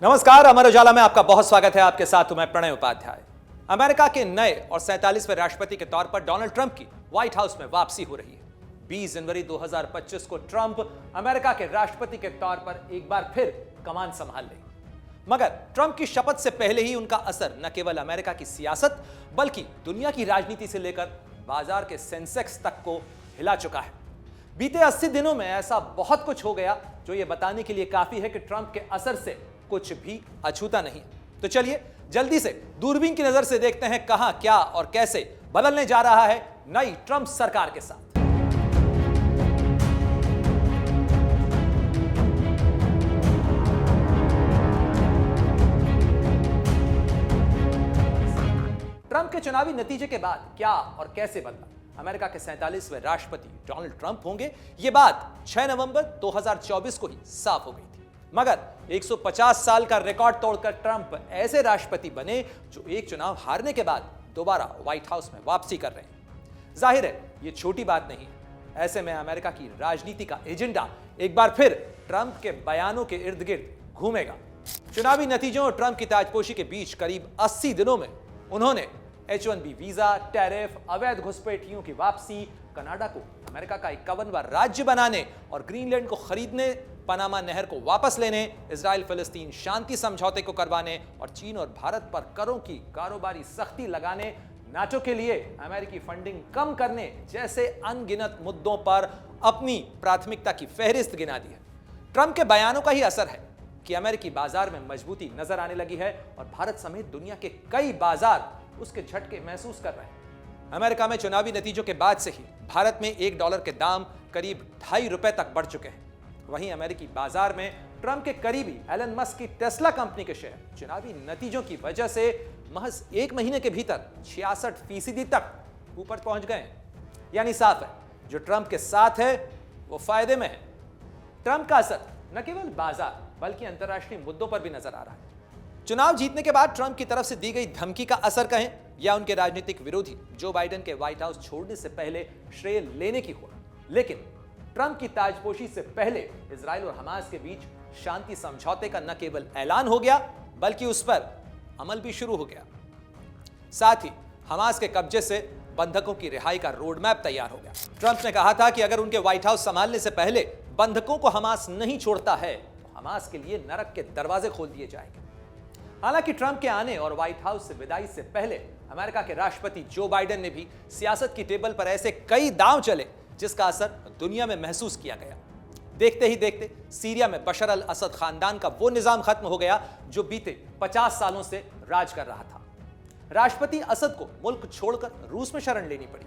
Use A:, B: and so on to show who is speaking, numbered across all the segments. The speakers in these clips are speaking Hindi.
A: नमस्कार, अमर उजाला में आपका बहुत स्वागत है। आपके साथ हूं मैं प्रणय उपाध्याय। अमेरिका के नए और 47वें राष्ट्रपति के तौर पर डोनाल्ड ट्रंप की व्हाइट हाउस में वापसी हो रही है। 20 जनवरी 2025 को ट्रंप अमेरिका के राष्ट्रपति के तौर पर एक बार फिर कमान संभाल लेंगे। मगर ट्रंप की शपथ से पहले ही उनका असर न केवल अमेरिका की सियासत बल्कि दुनिया की राजनीति से लेकर बाजार के सेंसेक्स तक को हिला चुका है। बीते 80 दिनों में ऐसा बहुत कुछ हो गया जो यह बताने के लिए काफी है कि ट्रंप के असर से कुछ भी अछूता नहीं। तो चलिए जल्दी से दूरबीन की नजर से देखते हैं कहां, क्या और कैसे बदलने जा रहा है नई ट्रंप सरकार के साथ। ट्रंप के चुनावी नतीजे के बाद क्या और कैसे बदला अमेरिका के 47वें राष्ट्रपति डोनाल्ड ट्रंप होंगे, यह बात 6 नवंबर 2024 को ही साफ हो गई थी। मगर 150 साल का रिकॉर्ड तोड़कर ट्रंप ऐसे राष्ट्रपति बने जो एक चुनाव हारने के बाद दोबारा व्हाइट हाउस में वापसी कर रहे हैं। जाहिर है यह छोटी बात नहीं है। ऐसे में अमेरिका की राजनीति का एजेंडा एक बार फिर ट्रंप के बयानों के इर्द गिर्द घूमेगा। चुनावी नतीजों और ट्रंप की ताजपोशी के बीच करीब 80 दिनों में उन्होंने H-1B वीजा, टैरिफ, अवैध घुसपैठियों की वापसी, कनाडा को अमेरिका का 51वां राज्य बनाने और ग्रीनलैंड को खरीदने, पनामा नहर को वापस लेने, इजराइल फिलिस्तीन शांति समझौते को करवाने और चीन और भारत पर करों की कारोबारी सख्ती लगाने, नाटो के लिए अमेरिकी फंडिंग कम करने जैसे अनगिनत मुद्दों पर अपनी प्राथमिकता की फहरिस्त गिना दी है। ट्रंप के बयानों का ही असर है कि अमेरिकी बाजार में मजबूती नजर आने लगी है और भारत समेत दुनिया के कई बाजार उसके झटके महसूस कर रहे हैं। अमेरिका में चुनावी नतीजों के बाद से ही भारत में $1 के दाम करीब ₹2.5 तक बढ़ चुके हैं। वहीं अमेरिकी बाजार में ट्रंप के करीबी एलन मस्क की टेस्ला कंपनी के शेयर चुनावी नतीजों की वजह से महज 1 महीने के भीतर 66% तक ऊपर पहुंच गए हैं। यानी साफ है जो ट्रंप के साथ है वो फायदे में है। ट्रंप का असर न केवल बाजार बल्कि अंतर्राष्ट्रीय मुद्दों पर भी नजर आ रहा है। चुनाव जीतने के बाद ट्रंप की तरफ से दी गई धमकी का असर कहें या उनके राजनीतिक विरोधी जो बाइडेन के व्हाइट हाउस छोड़ने से पहले श्रेय लेने की होड़, लेकिन ट्रंप की ताजपोशी से पहले इजराइल और हमास के बीच शांति समझौते का न केवल ऐलान हो गया बल्कि उस पर अमल भी शुरू हो गया। साथ ही हमास के कब्जे से बंधकों की रिहाई का रोड मैप तैयार हो गया। ट्रंप ने कहा था कि अगर उनके व्हाइट हाउस संभालने से पहले बंधकों को हमास नहीं छोड़ता है तो हमास के लिए नरक के दरवाजे खोल दिए जाएंगे। हालांकि ट्रंप के आने और व्हाइट हाउस से विदाई से पहले अमेरिका के राष्ट्रपति जो बाइडेन ने भी सियासत की टेबल पर ऐसे कई दांव चले जिसका असर दुनिया में महसूस किया गया। देखते ही देखते सीरिया में बशर अल असद खानदान का वो निजाम खत्म हो गया जो बीते 50 सालों से राज कर रहा था। राष्ट्रपति असद को मुल्क छोड़कर रूस में शरण लेनी पड़ी।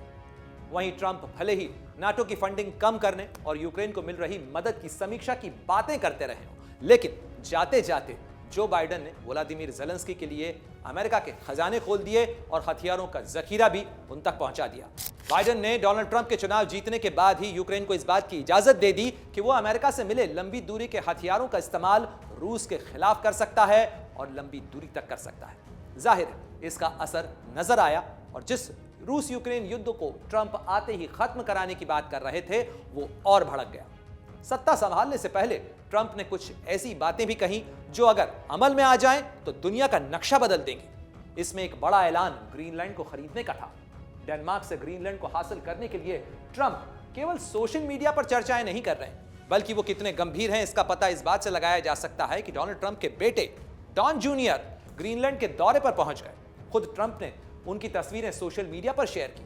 A: वहीं ट्रंप भले ही नाटो की फंडिंग कम करने और यूक्रेन को मिल रही मदद की समीक्षा की बातें करते रहे हो, लेकिन जाते जाते जो बाइडेन ने व्लादिमीर ज़ेलेंस्की के लिए अमेरिका के खजाने खोल दिए और हथियारों का जखीरा भी उन तक पहुंचा दिया। बाइडेन ने डोनाल्ड ट्रंप के चुनाव जीतने के बाद ही यूक्रेन को इस बात की इजाजत दे दी कि वो अमेरिका से मिले लंबी दूरी के हथियारों का इस्तेमाल रूस के खिलाफ कर सकता है और लंबी दूरी तक कर सकता है। जाहिर है इसका असर नजर आया और जिस रूस यूक्रेन युद्ध को ट्रंप आते ही खत्म कराने की बात कर रहे थे वो और भड़क गया। सत्ता संभालने से पहले ट्रंप ने कुछ ऐसी बातें भी कही जो अगर अमल में आ जाएं तो दुनिया का नक्शा बदल देंगी। इसमें एक बड़ा ऐलान ग्रीनलैंड को खरीदने का था। डेनमार्क से ग्रीनलैंड को हासिल करने के लिए ट्रंप केवल सोशल मीडिया पर चर्चाएं नहीं कर रहे हैं बल्कि वो कितने गंभीर हैं इसका पता इस बात से लगाया जा सकता है कि डोनाल्ड ट्रंप के बेटे डॉन जूनियर ग्रीनलैंड के दौरे पर पहुंच गए। खुद ट्रंप ने उनकी तस्वीरें सोशल मीडिया पर शेयर की।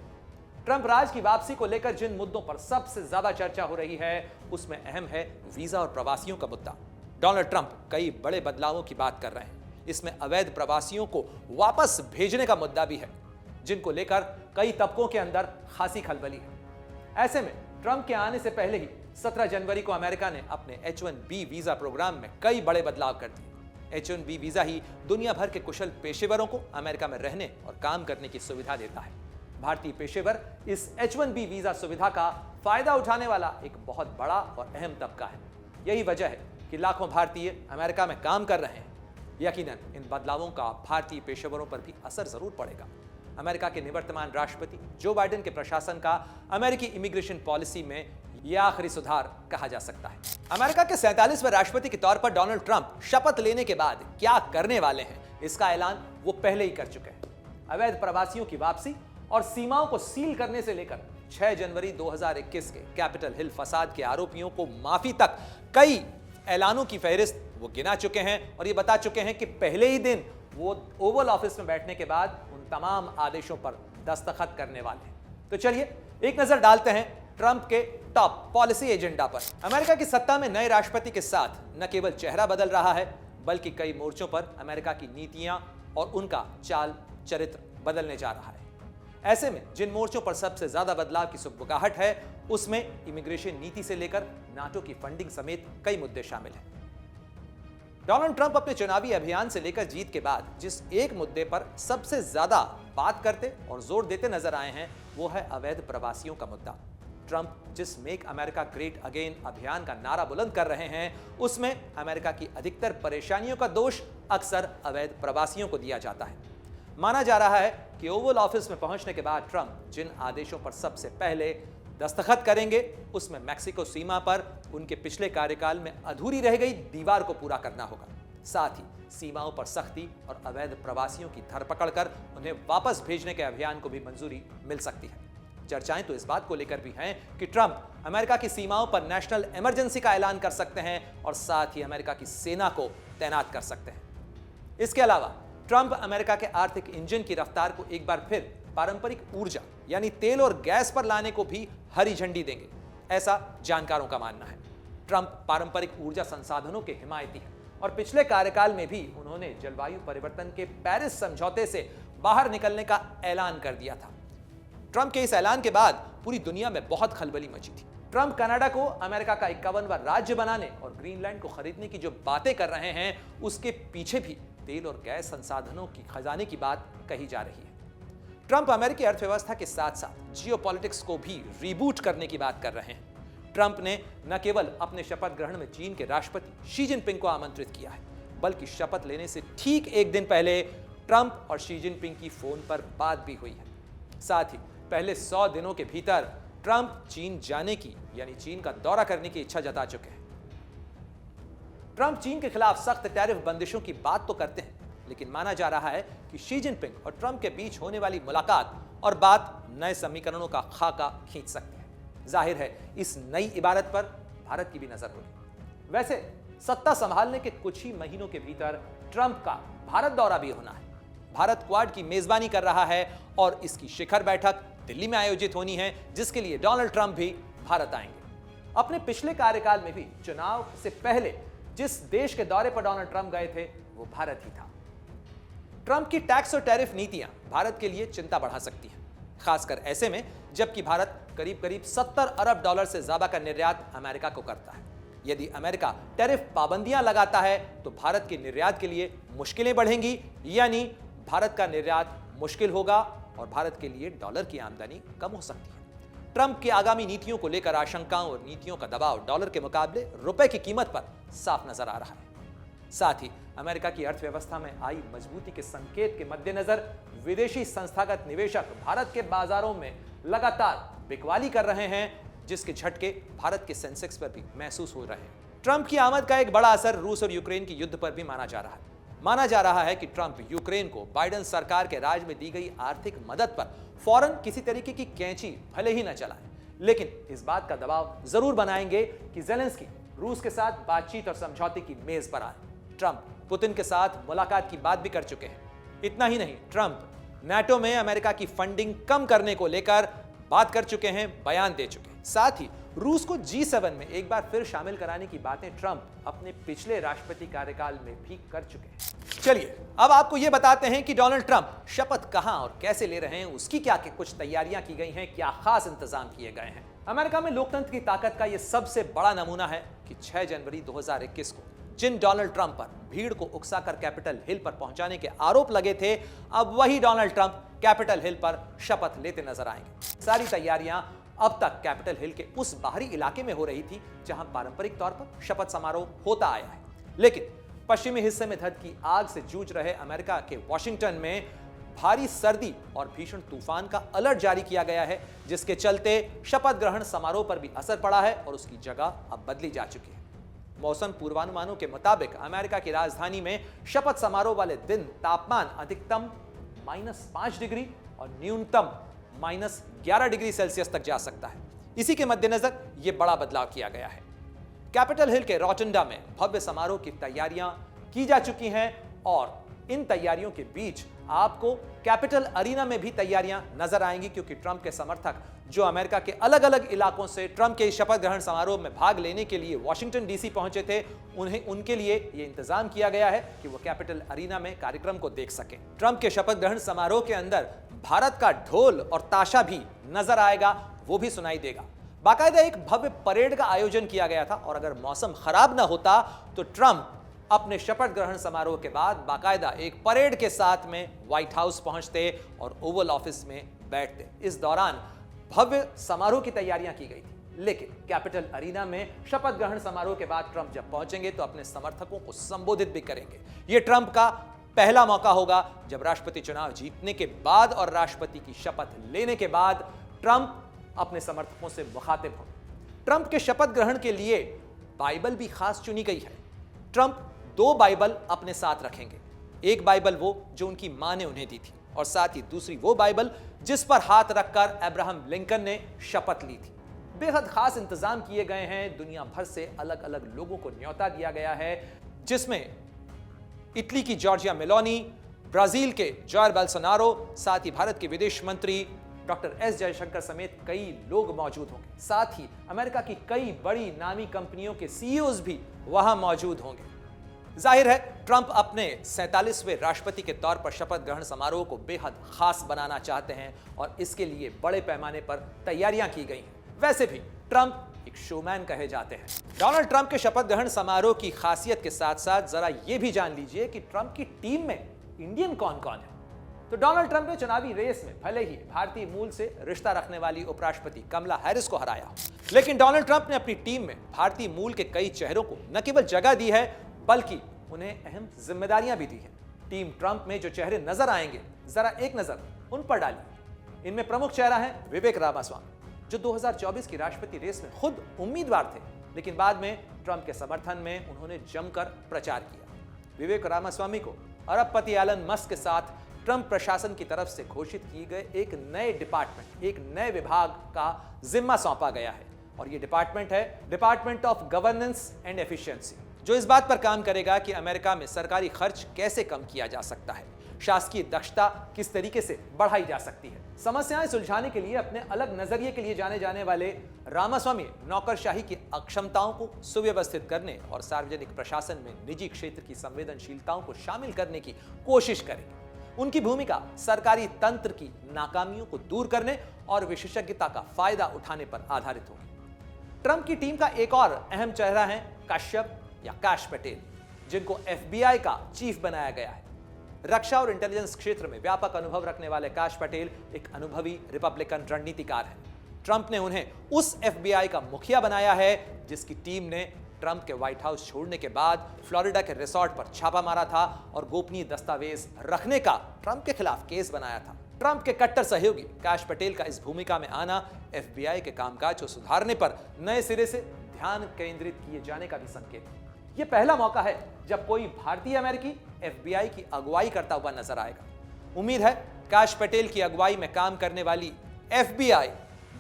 A: ट्रंप राज की वापसी को लेकर जिन मुद्दों पर सबसे ज्यादा चर्चा हो रही है उसमें अहम है वीजा और प्रवासियों का मुद्दा। डोनाल्ड ट्रंप कई बड़े बदलावों की बात कर रहे हैं। इसमें अवैध प्रवासियों को वापस भेजने का मुद्दा भी है जिनको लेकर कई तबकों के अंदर खासी खलबली है। ऐसे में ट्रंप के आने से पहले ही 17 जनवरी को अमेरिका ने अपने H-1B वीजा प्रोग्राम में कई बड़े बदलाव कर दिए। H-1B वीजा ही दुनिया भर के कुशल पेशेवरों को अमेरिका में रहने और काम करने की सुविधा देता है। भारतीय पेशेवर इस H-1B वीजा सुविधा का फायदा उठाने वाला एक बहुत बड़ा और अहम तबका है। यही वजह है कि लाखों भारतीय अमेरिका में काम कर रहे हैं। यकीनन इन बदलावों का भारतीय पेशेवरों पर भी असर जरूर पड़ेगा। अमेरिका के निवर्तमान राष्ट्रपति जो बाइडेन के प्रशासन का अमेरिकी इमिग्रेशन पॉलिसी में यह आखिरी सुधार कहा जा सकता है। अमेरिका के 47वें राष्ट्रपति के तौर पर डोनाल्ड ट्रंप शपथ लेने के बाद क्या करने वाले हैं, इसका ऐलान वो पहले ही कर चुके हैं। अवैध प्रवासियों की वापसी और सीमाओं को सील करने से लेकर 6 जनवरी 2021 के कैपिटल हिल फसाद के आरोपियों को माफी तक कई ऐलानों की फहरिस्त वो गिना चुके हैं और ये बता चुके हैं कि पहले ही दिन वो ओवल ऑफिस में बैठने के बाद उन तमाम आदेशों पर दस्तखत करने वाले हैं। तो चलिए एक नजर डालते हैं ट्रंप के टॉप पॉलिसी एजेंडा पर। अमेरिका की सत्ता में नए राष्ट्रपति के साथ न केवल चेहरा बदल रहा है, बल्कि कई मोर्चों पर अमेरिका की नीतियां और उनका चाल चरित्र बदलने जा रहा है। ऐसे में जिन मोर्चों पर सबसे ज्यादा बदलाव की सुगबुगाहट है, उसमें इमिग्रेशन नीति से लेकर नाटो की फंडिंग समेत कई मुद्दे शामिल हैं। डोनाल्ड ट्रंप अपने चुनावी अभियान से लेकर जीत के बाद जिस एक मुद्दे पर सबसे ज्यादा बात करते और जोर देते नजर आए हैं, वो है अवैध प्रवासियों का मुद्दा। ट्रंप जिस मेक अमेरिका ग्रेट अगेन अभियान का नारा बुलंद कर रहे हैं, उसमें अमेरिका की अधिकतर परेशानियों का दोष अक्सर अवैध प्रवासियों को दिया जाता है। माना जा रहा है कि ओवल ऑफिस में पहुंचने के बाद ट्रंप जिन आदेशों पर सबसे पहले दस्तखत करेंगे, उसमें मैक्सिको सीमा पर उनके पिछले कार्यकाल में अधूरी रह गई दीवार को पूरा करना होगा। साथ ही सीमाओं पर सख्ती और अवैध प्रवासियों की धरपकड़ कर उन्हें वापस भेजने के अभियान को भी मंजूरी मिल सकती है। चर्चाएं तो इस बात को लेकर भी हैं कि ट्रंप अमेरिका की सीमाओं पर नेशनल इमरजेंसी का ऐलान कर सकते हैं और साथ ही अमेरिका की सेना को तैनात कर सकते हैं। इसके अलावा ट्रंप अमेरिका के आर्थिक इंजन की रफ्तार को एक बार फिर पारंपरिक ऊर्जा यानी तेल और गैस पर लाने को भी हरी झंडी देंगे, ऐसा जानकारों का मानना है। ट्रंप पारंपरिक ऊर्जा संसाधनों के हिमायती हैं और पिछले कार्यकाल में भी उन्होंने जलवायु परिवर्तन के पेरिस समझौते से बाहर निकलने का ऐलान कर दिया था। ट्रंप के इस ऐलान के बाद पूरी दुनिया में बहुत खलबली मची थी। ट्रंप कनाडा को अमेरिका का 51वां राज्य बनाने और ग्रीनलैंड को खरीदने की जो बातें कर रहे हैं, उसके पीछे भी तेल और गैस संसाधनों की खजाने की बात कही जा रही है। ट्रंप अमेरिकी अर्थव्यवस्था के साथ साथ जियोपॉलिटिक्स को भी रीबूट करने की बात कर रहे हैं। ट्रंप ने न केवल अपने शपथ ग्रहण में चीन के राष्ट्रपति शी जिनपिंग को आमंत्रित किया है, बल्कि शपथ लेने से ठीक एक दिन पहले ट्रंप और शी जिनपिंग की फोन पर बात भी हुई है। साथ ही पहले 100 दिनों के भीतर ट्रंप चीन जाने की यानी चीन का दौरा करने की इच्छा जता चुके हैं। ट्रंप चीन के खिलाफ सख्त टैरिफ बंदिशों की बात तो करते हैं, लेकिन माना जा रहा है कि शी जिनपिंग और ट्रंप के बीच होने वाली मुलाकात और बात नए समीकरणों का खाका खींच सकते हैं। जाहिर है इस नई इबारत पर भारत की भी नजर होगी। वैसे सत्ता संभालने के कुछ ही महीनों के भीतर ट्रंप का भारत दौरा भी होना है। भारत क्वाड की मेजबानी कर रहा है और इसकी शिखर बैठक दिल्ली में आयोजित होनी है, जिसके लिए डोनाल्ड ट्रंप भी भारत आएंगे। अपने पिछले कार्यकाल में भी चुनाव से पहले जिस देश के दौरे पर डोनाल्ड ट्रंप गए थे, वो भारत ही था। ट्रंप की टैक्स और टैरिफ नीतियां भारत के लिए चिंता बढ़ा सकती हैं, खासकर ऐसे में जबकि भारत करीब 70 अरब डॉलर से ज्यादा का निर्यात अमेरिका को करता है। यदि अमेरिका टैरिफ पाबंदियां लगाता है तो भारत के निर्यात के लिए मुश्किलें बढ़ेंगी, यानी भारत का निर्यात मुश्किल होगा और भारत के लिए डॉलर की आमदनी कम हो सकती है। ट्रंप की आगामी नीतियों को लेकर आशंकाओं और नीतियों का दबाव डॉलर के मुकाबले रुपए की कीमत पर साफ नजर आ रहा है। साथ ही अमेरिका की अर्थव्यवस्था में आई मजबूती के संकेत के मद्देनजर विदेशी संस्थागत निवेशक भारत के बाजारों में लगातार बिकवाली कर रहे हैं, जिसके झटके भारत के सेंसेक्स पर भी महसूस हो रहे हैं। ट्रंप की आमद का एक बड़ा असर रूस और यूक्रेन की युद्ध पर भी माना जा रहा है। माना जा रहा है कि ट्रंप यूक्रेन को बाइडेन सरकार के राज में दी गई आर्थिक मदद पर फौरन किसी तरीके की कैंची भले ही न चलाएं, लेकिन इस बात का दबाव जरूर बनाएंगे कि ज़ेलेंस्की रूस के साथ बातचीत और समझौते की मेज पर आए। ट्रंप पुतिन के साथ मुलाकात की बात भी कर चुके हैं। इतना ही नहीं, ट्रंप नाटो में अमेरिका की फंडिंग कम करने को लेकर बात कर चुके हैं, बयान दे चुके हैं। साथ ही रूस को G7 में एक बार फिर शामिल कराने की बातें ट्रंप अपने पिछले राष्ट्रपति कार्यकाल में भी कर चुके हैं। चलिए अब आपको यह बताते हैं कि डोनाल्ड ट्रंप शपथ कहां और कैसे ले रहे हैं, उसकी क्या कुछ तैयारियां की गई हैं, क्या खास इंतजाम किए गए हैं। अमेरिका में लोकतंत्र की ताकत का यह सबसे बड़ा नमूना है कि 6 जनवरी 2021 को जिन डोनाल्ड ट्रंप पर भीड़ को उकसाकर कैपिटल हिल पर पहुंचाने के आरोप लगे थे, अब वही डोनाल्ड ट्रंप कैपिटल हिल पर शपथ लेते नजर आएंगे। सारी तैयारियां अब तक कैपिटल हिल के उस बाहरी इलाके में हो रही थी जहां पारंपरिक तौर पर शपथ समारोह होता आया है, लेकिन पश्चिमी हिस्से में धध की आग से जूझ रहे अमेरिका के वॉशिंगटन में भारी सर्दी और भीषण तूफान का अलर्ट जारी किया गया है, जिसके चलते शपथ ग्रहण समारोह पर भी असर पड़ा है और उसकी जगह अब बदली जा चुकी है। मौसम पूर्वानुमानों के मुताबिक अमेरिका की राजधानी में शपथ समारोह वाले दिन तापमान अधिकतम -5 डिग्री और न्यूनतम -11 डिग्री सेल्सियस तक जा सकता है। इसी के मद्देनजर यह बड़ा बदलाव किया गया है। कैपिटल हिल के रोटंडा में भव्य समारोह की तैयारियां की जा चुकी हैं और इन तैयारियों के बीच आपको कैपिटल अरीना में भी तैयारियां नजर आएंगी, क्योंकि ट्रंप के समर्थक जो अमेरिका के अलग अलग इलाकों से ट्रंप के शपथ ग्रहण समारोह में भाग लेने के लिए वॉशिंगटन डीसी पहुंचे थे, उनके लिए यह इंतजाम किया गया है कि वो कैपिटल अरीना में कार्यक्रम को देख सकें। ट्रंप के शपथ ग्रहण समारोह के अंदर भारत का ढोल और ताशा भी नजर आएगा, वो भी सुनाई देगा। बाकायदा एक भव्य परेड का आयोजन किया गया था और अगर मौसम खराब ना होता तो ट्रंप अपने शपथ ग्रहण समारोह के बाद बाकायदा एक परेड के साथ में व्हाइट हाउस पहुंचते और ओवल ऑफिस में बैठते। इस दौरान भव्य समारोह की तैयारियां की गई थी, लेकिन कैपिटल अरीना में शपथ ग्रहण समारोह के बाद ट्रंप जब पहुंचेंगे तो अपने समर्थकों को संबोधित भी करेंगे। यह ट्रंप का पहला मौका होगा जब राष्ट्रपति चुनाव जीतने के बाद और राष्ट्रपति की शपथ लेने के बाद ट्रंप अपने समर्थकों से मुखातिब होंगे। ट्रंप के शपथ ग्रहण के लिए बाइबल भी खास चुनी गई है। ट्रंप 2 बाइबल अपने साथ रखेंगे। एक बाइबल वो जो उनकी मां ने उन्हें दी थी और साथ ही दूसरी वो बाइबल जिस पर हाथ रखकर अब्राहम लिंकन ने शपथ ली थी। बेहद खास इंतजाम किए गए हैं। दुनिया भर से अलग अलग लोगों को न्योता दिया गया है, जिसमें इटली की जॉर्जिया मेलोनी, ब्राजील के जायर बोल्सोनारो, साथ ही भारत के विदेश मंत्री डॉक्टर एस जयशंकर समेत कई लोग मौजूद होंगे। साथ ही अमेरिका की कई बड़ी नामी कंपनियों के सीईओज भी वहां मौजूद होंगे। जाहिर है ट्रंप अपने 47वें राष्ट्रपति के तौर पर शपथ ग्रहण समारोह को बेहद खास बनाना चाहते हैं और इसके लिए बड़े पैमाने पर तैयारियां की गई हैं। वैसे भी ट्रंप एक शोमैन कहे जाते हैं। डोनाल्ड ट्रंप के शपथ ग्रहण समारोह की खासियत के साथ साथ जरा यह भी जान लीजिए कि ट्रंप की टीम में इंडियन कौन कौन है। तो डोनाल्ड ट्रंप ने चुनावी रेस में भले ही भारतीय मूल से रिश्ता रखने वाली उपराष्ट्रपति कमला हैरिस को हराया, लेकिन डोनाल्ड ट्रंप ने अपनी टीम में भारतीय मूल के कई चेहरों को न केवल जगह दी है बल्कि उन्हें अहम जिम्मेदारियां भी दी हैं। टीम ट्रंप में जो चेहरे नजर आएंगे, जरा एक नजर उन पर डालिए। इनमें प्रमुख चेहरा है विवेक रामास्वामी, जो 2024 की राष्ट्रपति रेस में खुद उम्मीदवार थे, लेकिन बाद में ट्रंप के समर्थन में उन्होंने जमकर प्रचार किया। विवेक रामास्वामी को अरबपति एलन मस्क के साथ ट्रंप प्रशासन की तरफ से घोषित किए गए एक नए डिपार्टमेंट, एक नए विभाग का जिम्मा सौंपा गया है और यह डिपार्टमेंट है department of governance and efficiency, जो इस बात पर काम करेगा कि अमेरिका में सरकारी खर्च कैसे कम किया जा सकता है, शासकीय दक्षता किस तरीके से बढ़ाई जा सकती है। समस्याएं सुलझाने के लिए अपने अलग नजरिए के लिए जाने जाने वाले रामास्वामी नौकरशाही की अक्षमताओं को सुव्यवस्थित करने और सार्वजनिक प्रशासन में निजी क्षेत्र की संवेदनशीलताओं को शामिल करने की कोशिश करेंगे। उनकी भूमिका सरकारी तंत्र की नाकामियों को दूर करने और विशेषज्ञता का फायदा उठाने पर आधारित होगी। ट्रंप की टीम का एक और अहम चेहरा है कश्यप या काश पटेल, जिनको FBI का चीफ बनाया गया है। रक्षा और इंटेलिजेंस क्षेत्र में व्यापक अनुभव रखने वाले काश पटेल एक अनुभवी रिपब्लिकन रणनीतिकार हैं। ट्रंप ने उन्हें उस FBI का मुखिया बनाया है जिसकी टीम ने ट्रंप के व्हाइट हाउस छोड़ने के बाद फ्लोरिडा के रिसोर्ट पर छापा मारा था और गोपनीय दस्तावेज रखने का ट्रंप के खिलाफ केस बनाया था। ट्रंप के कट्टर सहयोगी काश पटेल का इस भूमिका में आना FBI के कामकाज को सुधारने पर नए सिरे से ध्यान केंद्रित किए जाने का भी संकेत है। यह पहला मौका है जब कोई भारतीय अमेरिकी FBI की अगुवाई करता हुआ नजर आएगा। उम्मीद है काश पटेल की अगुवाई में काम करने वाली FBI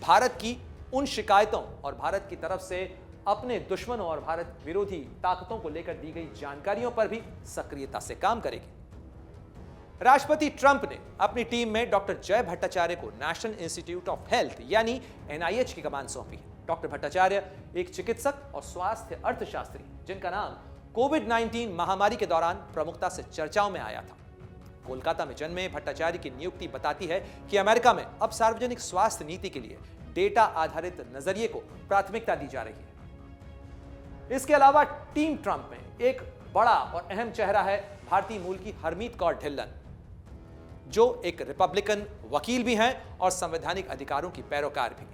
A: भारत की उन शिकायतों और भारत की तरफ से अपने दुश्मनों और भारत विरोधी ताकतों को लेकर दी गई जानकारियों पर भी सक्रियता से काम करेगी। राष्ट्रपति ट्रंप ने अपनी टीम में डॉक्टर जय भट्टाचार्य को नेशनल इंस्टीट्यूट ऑफ हेल्थ यानी NIH की कमान सौंपी है। डॉक्टर भट्टाचार्य एक चिकित्सक और स्वास्थ्य अर्थशास्त्री जिनका नाम कोविड-19 महामारी के दौरान प्रमुखता से चर्चाओं में आया था। कोलकाता में जन्मे भट्टाचार्य की नियुक्ति बताती है कि अमेरिका में अब सार्वजनिक स्वास्थ्य नीति के लिए डेटा आधारित नजरिए को प्राथमिकता दी जा रही है। इसके अलावा टीम ट्रंप में एक बड़ा और अहम चेहरा है भारतीय मूल की हरमीत कौर ढिल्लन, जो एक रिपब्लिकन वकील भी हैं और संवैधानिक अधिकारों की पैरोकार भी।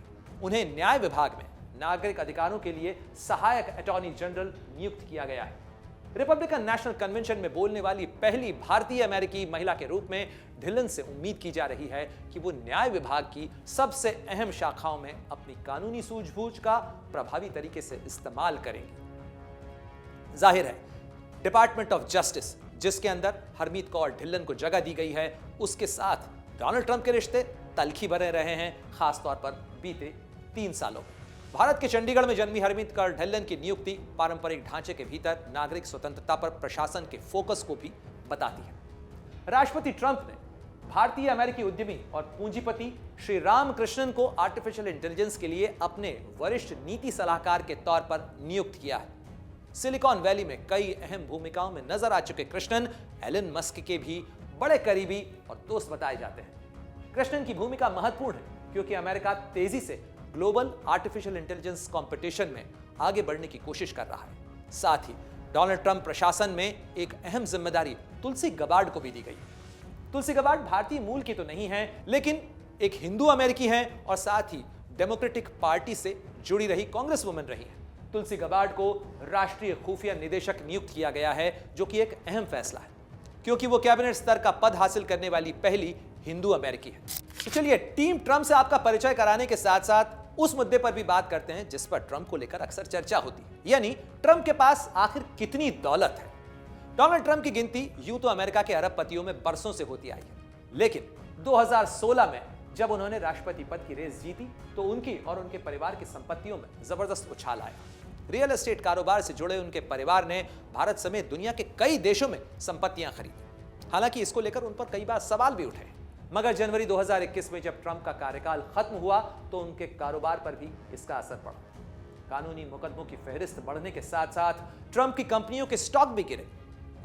A: उन्हें न्याय विभाग में नागरिक अधिकारों के लिए सहायक अटॉर्नी जनरल नियुक्त किया गया है। रिपब्लिकन नेशनल कन्वेंशन में बोलने वाली पहली भारतीय अमेरिकी महिला के रूप में ढिल्लन से उम्मीद की जा रही है कि वो न्याय विभाग की सबसे अहम शाखाओं में अपनी कानूनी सूझबूझ का प्रभावी तरीके से इस्तेमाल करेंगी। जाहिर है, डिपार्टमेंट ऑफ जस्टिस, जिसके अंदर हरमीत कौर ढिल्लन को जगह दी गई है, उसके साथ डोनाल्ड ट्रंप के रिश्ते तल्खी भरे रहे हैं, खासतौर पर बीते 3 सालों में। भारत के चंडीगढ़ में जन्मी हरमीत कौर ढिल्लन की नियुक्ति पारंपरिक ढांचे के भीतर नागरिक स्वतंत्रता पर प्रशासन के फोकस को भी बताती है। राष्ट्रपति ट्रंप ने भारतीय अमेरिकी उद्यमी और पूंजीपति श्री रामकृष्णन को आर्टिफिशियल इंटेलिजेंस के लिए अपने वरिष्ठ नीति सलाहकार के तौर पर नियुक्त किया है। सिलिकॉन वैली में कई अहम भूमिकाओं में नजर आ चुके कृष्णन एलन मस्क के भी बड़े करीबी और दोस्त बताए जाते हैं। कृष्णन की भूमिका महत्वपूर्ण है क्योंकि अमेरिका तेजी से ग्लोबल आर्टिफिशियल इंटेलिजेंस कंपटीशन में आगे बढ़ने की कोशिश कर रहा है। साथ ही डोनाल्ड ट्रंप प्रशासन में एक अहम जिम्मेदारी तुलसी गबार्ड को भी दी गई। तुलसी गबार्ड भारतीय मूल की तो नहीं है, लेकिन एक हिंदू अमेरिकी हैं और साथ ही डेमोक्रेटिक पार्टी से जुड़ी रही कांग्रेस वुमन रही है। तुलसी गबार्ड को राष्ट्रीय खुफिया निदेशक नियुक्त किया गया है, जो कि एक अहम फैसला है क्योंकि वो कैबिनेट स्तर का पद हासिल करने वाली पहली हिंदू अमेरिकी है। तो चलिए, टीम ट्रंप से आपका परिचय कराने के साथ साथ उस मुद्दे पर भी बात करते हैं जिस पर ट्रंप को लेकर अक्सर चर्चा होती है, यानी ट्रंप के पास आखिर कितनी दौलत है। डोनाल्ड ट्रंप की गिनती यूं तो अमेरिका के अरबपतियों में बरसों से होती आई है, लेकिन 2016 में जब उन्होंने राष्ट्रपति पद की रेस जीती तो उनकी और उनके परिवार की संपत्तियों में जबरदस्त उछाल आया। रियल एस्टेट कारोबार से जुड़े उनके परिवार ने भारत समेत दुनिया के कई देशों में संपत्तियां खरीदी। हालांकि इसको लेकर उन पर कई बार सवाल भी उठे, मगर जनवरी 2021 में जब ट्रंप का कार्यकाल खत्म हुआ तो उनके कारोबार पर भी इसका असर पड़ा। कानूनी मुकदमों की फहरिस्त बढ़ने के साथ साथ ट्रंप की कंपनियों के स्टॉक भी गिरे।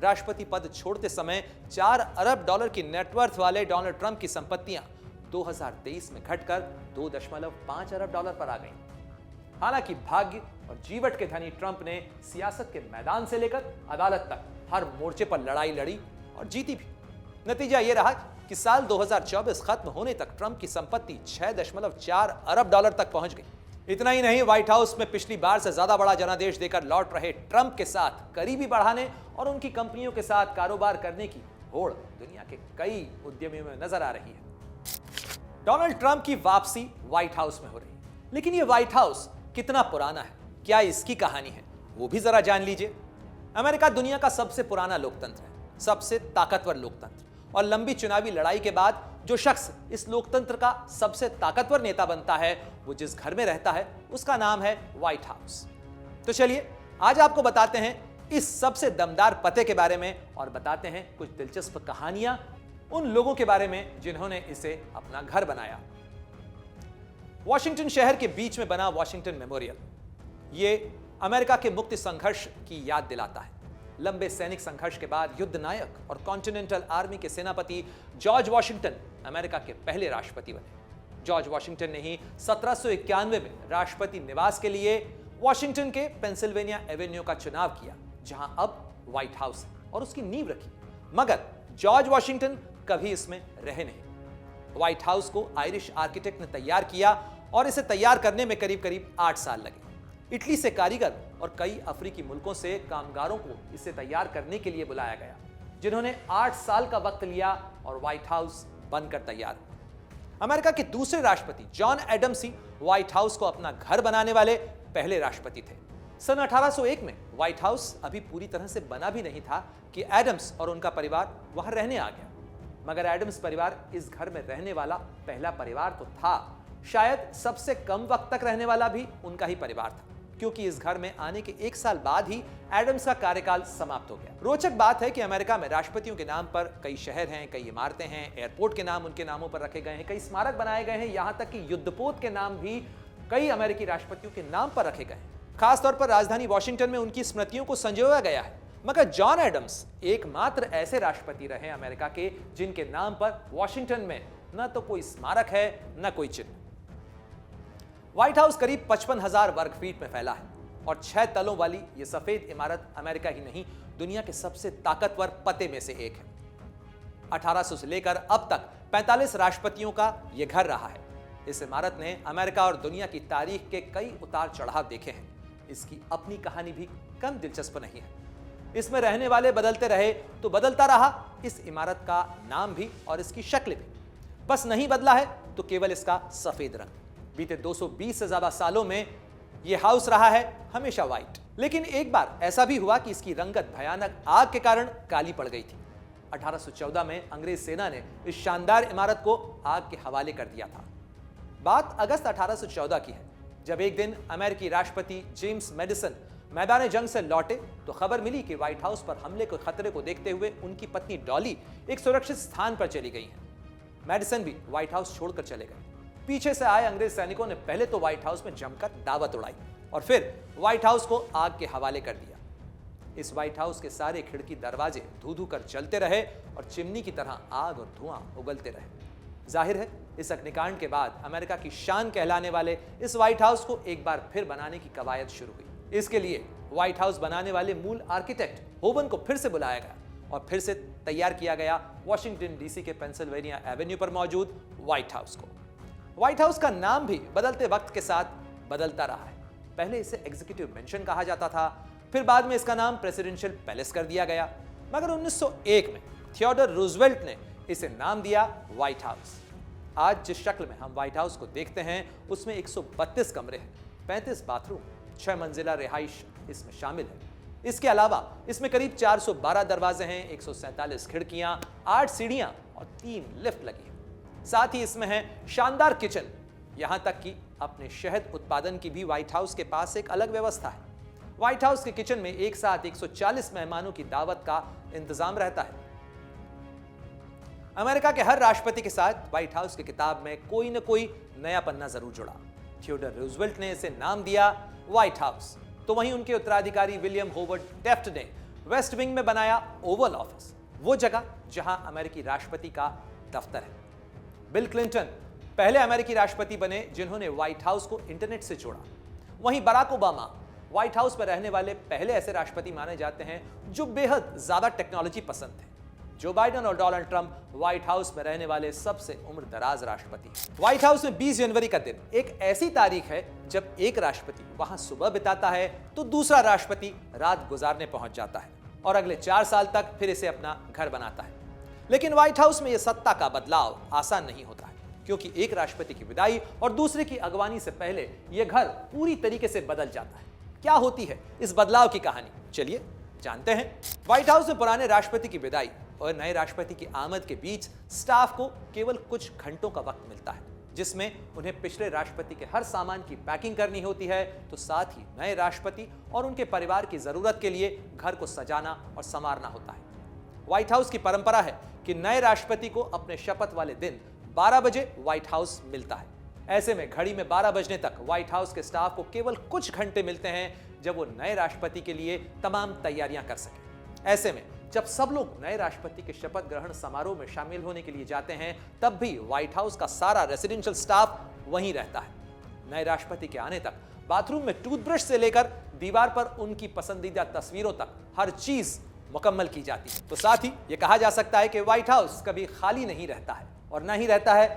A: राष्ट्रपति पद छोड़ते समय $4 अरब की नेटवर्थ वाले डोनाल्ड ट्रंप की संपत्तियां 2023 में घटकर $2.5 अरब पर आ गईं। हालांकि भाग्य और जीवट के धनी ट्रंप ने सियासत के मैदान से लेकर अदालत तक हर मोर्चे पर लड़ाई लड़ी और जीती भी। नतीजा यह रहा कि साल 2024 खत्म होने तक ट्रंप की संपत्ति $6.4 अरब तक पहुंच गई। इतना ही नहीं, व्हाइट हाउस में पिछली बार से ज्यादा बड़ा जनादेश देकर लौट रहे ट्रंप के साथ करीबी बढ़ाने और उनकी कंपनियों के साथ कारोबार करने की होड़ दुनिया के कई उद्यमियों में नजर आ रही है। डोनाल्ड ट्रंप की वापसी व्हाइट हाउस में हो रही है, लेकिन यह व्हाइट हाउस कितना पुराना है, क्या इसकी कहानी है, वो भी जरा जान लीजिए। अमेरिका दुनिया का सबसे पुराना लोकतंत्र है, सबसे ताकतवर लोकतंत्र, और लंबी चुनावी लड़ाई के बाद जो शख्स इस लोकतंत्र का सबसे ताकतवर नेता बनता है, वो जिस घर में रहता है उसका नाम है व्हाइट हाउस। तो चलिए, आज आपको बताते हैं इस सबसे दमदार पते के बारे में और बताते हैं कुछ दिलचस्प कहानियां उन लोगों के बारे में जिन्होंने इसे अपना घर बनाया। वॉशिंगटन शहर के बीच में बना वॉशिंगटन मेमोरियल, ये अमेरिका के मुक्ति संघर्ष की याद दिलाता है। लंबे सैनिक संघर्ष के बाद युद्ध नायक और कॉन्टिनेंटल आर्मी के सेनापति जॉर्ज वॉशिंगटन अमेरिका के पहले राष्ट्रपति बने। जॉर्ज वॉशिंगटन ने ही 1791 में राष्ट्रपति निवास के लिए वॉशिंगटन के पेंसिल्वेनिया एवेन्यू का चुनाव किया, जहां अब व्हाइट हाउस है, और उसकी नींव रखी। मगर जॉर्ज वॉशिंगटन कभी इसमें रहे नहीं। व्हाइट हाउस को आयरिश आर्किटेक्ट ने तैयार किया और इसे तैयार करने में करीब करीब 8 साल लगे। इटली से कारीगर और कई अफ्रीकी मुल्कों से कामगारों को इसे तैयार करने के लिए बुलाया गया, जिन्होंने 8 साल का वक्त लिया और व्हाइट हाउस बनकर तैयार हुआ। अमेरिका के दूसरे राष्ट्रपति जॉन एडम्स ही व्हाइट हाउस को अपना घर बनाने वाले पहले राष्ट्रपति थे। सन 1801 में व्हाइट हाउस अभी पूरी तरह से बना भी नहीं था कि एडम्स और उनका परिवार वहां रहने आ गया। मगर एडम्स परिवार इस घर में रहने वाला पहला परिवार तो था, शायद सबसे कम वक्त तक रहने वाला भी उनका ही परिवार था, क्योंकि इस घर में आने के 1 साल बाद ही एडम्स का कार्यकाल समाप्त हो गया। रोचक बात है कि अमेरिका में राष्ट्रपतियों के नाम पर कई शहर हैं, कई इमारतें हैं, एयरपोर्ट के नाम उनके नामों पर रखे गए हैं, कई स्मारक बनाए गए हैं, यहां तक कि युद्धपोत के नाम भी कई अमेरिकी राष्ट्रपतियों के नाम पर रखे गए हैं। खासतौर पर राजधानी वॉशिंगटन में उनकी स्मृतियों को संजोया गया है। मगर जॉन एडम्स एकमात्र ऐसे राष्ट्रपति रहे अमेरिका के जिनके नाम पर वॉशिंगटन में न तो कोई स्मारक है न कोई चिन्ह। व्हाइट हाउस करीब 55,000 वर्ग फीट में फैला है और 6 तलों वाली यह सफेद इमारत अमेरिका ही नहीं, दुनिया के सबसे ताकतवर पते में से एक है। 1800 से लेकर अब तक 45 राष्ट्रपतियों का यह घर रहा है। इस इमारत ने अमेरिका और दुनिया की तारीख के कई उतार चढ़ाव देखे हैं। इसकी अपनी कहानी भी कम दिलचस्प नहीं है। इसमें रहने वाले बदलते रहे तो बदलता रहा इस इमारत का नाम भी और इसकी शक्ल भी। बस नहीं बदला है तो केवल इसका सफेद रंग। बीते 220 से ज्यादा सालों में यह हाउस रहा है हमेशा व्हाइट। लेकिन एक बार ऐसा भी हुआ कि इसकी रंगत भयानक आग के कारण काली पड़ गई थी। 1814 में अंग्रेज सेना ने इस शानदार इमारत को आग के हवाले कर दिया था। बात अगस्त 1814 की है, जब एक दिन अमेरिकी राष्ट्रपति जेम्स मैडिसन मैदान जंग से लौटे तो खबर मिली कि व्हाइट हाउस पर हमले के खतरे को देखते हुए उनकी पत्नी डॉली एक सुरक्षित स्थान पर चली गई हैं। मैडिसन भी व्हाइट हाउस छोड़कर चले गए। पीछे से आए अंग्रेज सैनिकों ने पहले तो व्हाइट हाउस में जमकर दावत उड़ाई और फिर व्हाइट हाउस को आग के हवाले कर दिया। इस व्हाइट हाउस के सारे खिड़की दरवाजे धू धू कर जलते रहे और चिमनी की तरह आग और धुआं उगलते रहे। जाहिर है इस अग्निकांड के बाद अमेरिका की शान कहलाने वाले इस व्हाइट हाउस को एक बार फिर बनाने की कवायद शुरू हुई। इसके लिए व्हाइट हाउस बनाने वाले मूल आर्किटेक्ट होवन को फिर से बुलाया गया और फिर से तैयार किया गया वॉशिंगटन डीसी के पेंसिल्वेनिया एवेन्यू पर मौजूद व्हाइट हाउस को। व्हाइट हाउस का नाम भी बदलते वक्त के साथ बदलता रहा है। पहले इसे एग्जीक्यूटिव मेंशन कहा जाता था, फिर बाद में इसका नाम प्रेसिडेंशियल पैलेस कर दिया गया, मगर 1901 में थियोडर रूजवेल्ट ने इसे नाम दिया व्हाइट हाउस। आज जिस शक्ल में हम व्हाइट हाउस को देखते हैं उसमें 132 कमरे हैं, 35 बाथरूम, 6 मंजिला रिहाइश इसमें शामिल है। इसके अलावा इसमें करीब 412 दरवाजे हैं, 147 खिड़कियां, 8 सीढ़ियां और 3 लिफ्ट लगी हैं। साथ ही इसमें है शानदार किचन, यहां तक कि अपने शहद उत्पादन की भी व्हाइट हाउस के पास एक अलग व्यवस्था है। व्हाइट हाउस के किचन में एक साथ 140 मेहमानों की दावत का इंतजाम रहता है। अमेरिका के हर राष्ट्रपति के साथ व्हाइट हाउस की किताब में कोई न कोई नया पन्ना जरूर जुड़ा। थियोडर रूजवेल्ट ने इसे नाम दिया व्हाइट हाउस, तो वहीं उनके उत्तराधिकारी विलियम होवर्ड टेफ्ट ने वेस्ट विंग में बनाया ओवल ऑफिस, वो जगह जहां अमेरिकी राष्ट्रपति का दफ्तर है। बिल क्लिंटन पहले अमेरिकी राष्ट्रपति बने जिन्होंने व्हाइट हाउस को इंटरनेट से जोड़ा। वहीं बराक ओबामा व्हाइट हाउस पर रहने वाले पहले ऐसे राष्ट्रपति माने जाते हैं जो बेहद ज्यादा टेक्नोलॉजी पसंद थे। जो बाइडेन और डोनाल्ड ट्रंप व्हाइट हाउस में रहने वाले सबसे उम्र दराज राष्ट्रपति हैं। व्हाइट हाउस में 20 जनवरी का दिन एक ऐसी तारीख है जब एक राष्ट्रपति वहां सुबह बिताता है तो दूसरा राष्ट्रपति रात गुजारने पहुंच जाता है और अगले 4 साल तक फिर इसे अपना घर बनाता है। लेकिन व्हाइट हाउस में यह सत्ता का बदलाव आसान नहीं होता है, क्योंकि एक राष्ट्रपति की विदाई और दूसरे की अगवानी से पहले यह घर पूरी तरीके से बदल जाता है। क्या होती है इस बदलाव की कहानी, चलिए जानते हैं। व्हाइट हाउस में पुराने राष्ट्रपति की विदाई और नए राष्ट्रपति की आमद के बीच स्टाफ को केवल कुछ घंटों का वक्त मिलता है, जिसमें उन्हें पिछले राष्ट्रपति के हर सामान की पैकिंग करनी होती है, तो साथ ही नए राष्ट्रपति और उनके परिवार की जरूरत के लिए घर को सजाना और संवारना होता है। व्हाइट हाउस की परंपरा है कि नए राष्ट्रपति को अपने शपथ वाले दिन 12 बजे व्हाइट हाउस मिलता है। ऐसे में घड़ी में 12 बजने तक व्हाइट हाउस के स्टाफ को केवल कुछ घंटे मिलते हैं जब वो नए राष्ट्रपति के लिए तमाम तैयारियां कर सके। ऐसे में जब सब लोग नए राष्ट्रपति के शपथ ग्रहण समारोह में शामिल होने के लिए जाते हैं, तब भी व्हाइट हाउस का सारा रेसिडेंशियल स्टाफ वहीं रहता है। नए राष्ट्रपति के आने तक बाथरूम में टूथब्रश से लेकर दीवार पर उनकी पसंदीदा तस्वीरों तक हर चीज मुकम्मल की जाती है। तो साथ ही यह कहा जा सकता है कि व्हाइट हाउस कभी खाली नहीं रहता है और न ही रहता है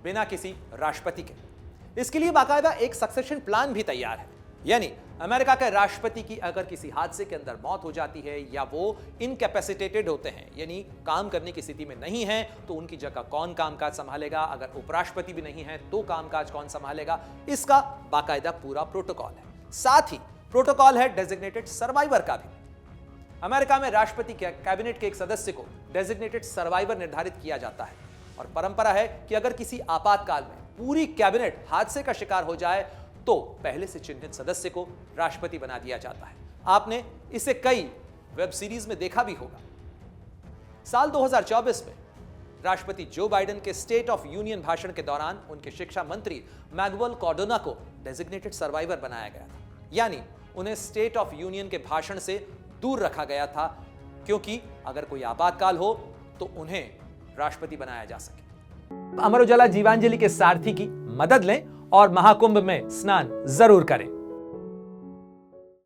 A: बिना किसी राष्ट्रपति के। इसके लिए बाकायदा एक सक्सेशन प्लान भी तैयार है, यानी अमेरिका के राष्ट्रपति की अगर किसी हादसे के अंदर मौत हो जाती है या वो इनकैपेसिटेटेड होते हैं, यानी काम करने की स्थिति में नहीं है, तो उनकी जगह कौन कामकाज संभालेगा, अगर उपराष्ट्रपति भी नहीं है तो कामकाज कौन संभालेगा, इसका बाकायदा पूरा प्रोटोकॉल है। साथ ही प्रोटोकॉल है डेजिग्नेटेड सर्वाइवर का भी। अमेरिका में राष्ट्रपति के कैबिनेट के एक सदस्य को डेजिग्नेटेड सर्वाइवर निर्धारित किया जाता है और परंपरा है कि अगर किसी आपातकाल में पूरी कैबिनेट हादसे का शिकार हो जाए तो पहले से चिन्हित सदस्य को राष्ट्रपति बना दिया जाता है। आपने इसे कई वेब सीरीज में देखा भी होगा। साल 2024 में राष्ट्रपति जो बाइडेन के स्टेट ऑफ यूनियन भाषण के दौरान उनके शिक्षा मंत्री मैगुएल कार्डोना को डेजिग्नेटेड सर्वाइवर बनाया गया था, यानी उन्हें स्टेट ऑफ यूनियन के भाषण से दूर रखा गया था, क्योंकि अगर कोई आपातकाल हो तो उन्हें राष्ट्रपति बनाया जा सके। अमर उजाला जीवांजलि के सारथी की मदद लें और महाकुंभ में स्नान जरूर करें।